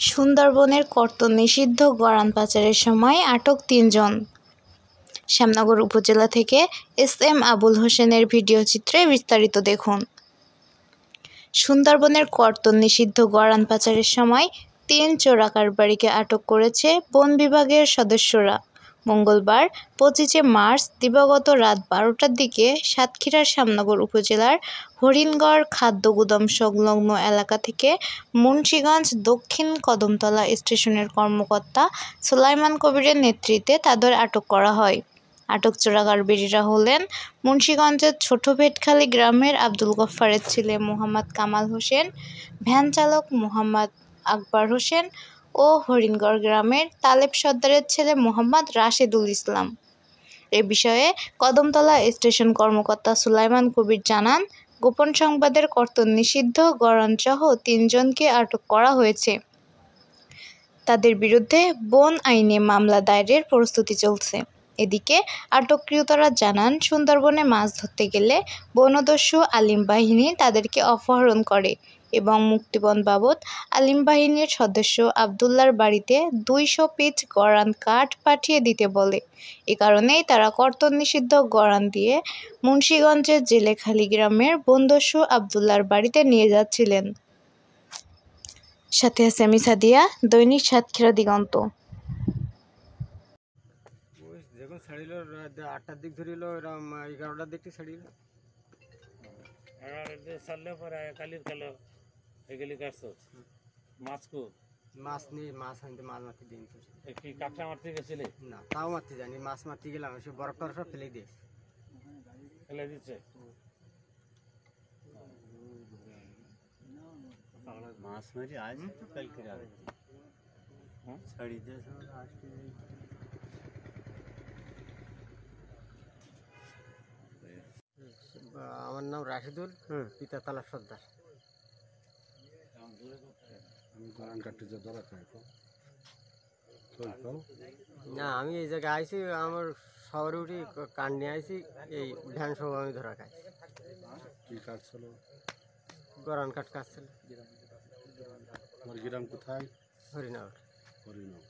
সুন্দরবনের কর্তন নিষিদ্ধ গরান পাচারের সময় আটক ৩ জন। শ্যামনগর উপজেলা থেকে এস.এম. আবুল হোসেনের ভিডিওচিত্রে বিস্তারিত দেখুন। সুন্দরবনের কর্তন নিষিদ্ধ গরান পাচারের সময় ৩ চোরা কারবারিকে আটক করেছে বন বিভাগের সদস্যরা। মঙ্গলবার ২৫শে মার্চ দিবাগত রাত ১২টার দিকে সাতক্ষীরার শ্যামনগর উপজেলার হরিণগড় খাদ্য গুদাম সংলগ্ন এলাকা থেকে মুন্সিগঞ্জ দক্ষিণ কদমতলা স্টেশনের কর্মকর্তা সুলাইমান কবিরের নেতৃত্বে তাদের আটক করা হয়। আটক চোরা কারবারিরা হলেন মুন্সিগঞ্জের ছোট ভেটখালী গ্রামের আব্দুল গফফারের ছেলে মোহাম্মদ কামাল হোসেন, ভ্যান চালক মোহাম্মদ আকবর হোসেন ও হরিণগড় গ্রামের তালেব সর্দারের ছেলে মোহাম্মদ রাশেদুল ইসলাম। এ বিষয়ে কদমতলা স্টেশন কর্মকর্তা সুলাইমান কবির জানান, গোপন সংবাদের কর্তন নিষিদ্ধ গরানসহ ৩ জনকে আটক করা হয়েছে। তাদের বিরুদ্ধে বন আইনে মামলা দায়েরের প্রস্তুতি চলছে। এদিকে আটককৃতরা জানান, সুন্দরবনে মাছ ধরতে গেলে বনদস্যু আলিম বাহিনী তাদেরকে অপহরণ করে এবং মুক্তিপণ বাবদ আলিম বাহিনীর সদস্য আবদুল্লার বাড়িতে ২০০ পিস গরান কাঠ পাঠিয়ে দিতে বলে। এ কারণেই তারা কর্তন নিষিদ্ধ গরান দিয়ে মুন্সিগঞ্জের জেলেখালী গ্রামের বনদস্যু আবদুল্লার বাড়িতে নিয়ে যাচ্ছিলেন। সাথে আছে আমি সাদিয়া, দৈনিক সাতক্ষীরা দিগন্ত। যখন ছাড়িল ৮টার দিক ধরিল, এরকম ১১টার দিকটি ছাড়িল। ছাড়লে পরে কালির কালো এগুলি কাটছো মাছকো মাছ নেই, মাছ আনতে মাছ মারতে দিন কি কাঁকড়া মারতে গেছিলে? না, তাও মারতে জানি, মাছ মারতে গেলাম, সে বরফ টরফ সব ফেলে দিয়ে ফেলে দিচ্ছে। মাছ মারি আজ তো কালকে ছাড়ি দিয়ে আমার নাম রাশেদুল, পিতা তালেব সর্দার। না, আমি এই জায়গায় আইছি, আমার শহরে উঠি কান নিয়ে আইছি, এই ভ্যান সহ আমি ধরা খাই। কি কাজ ছিল? গরান কাঠ কাটছিল। গ্রাম কোথায়? হরিণগর। হরিণগর।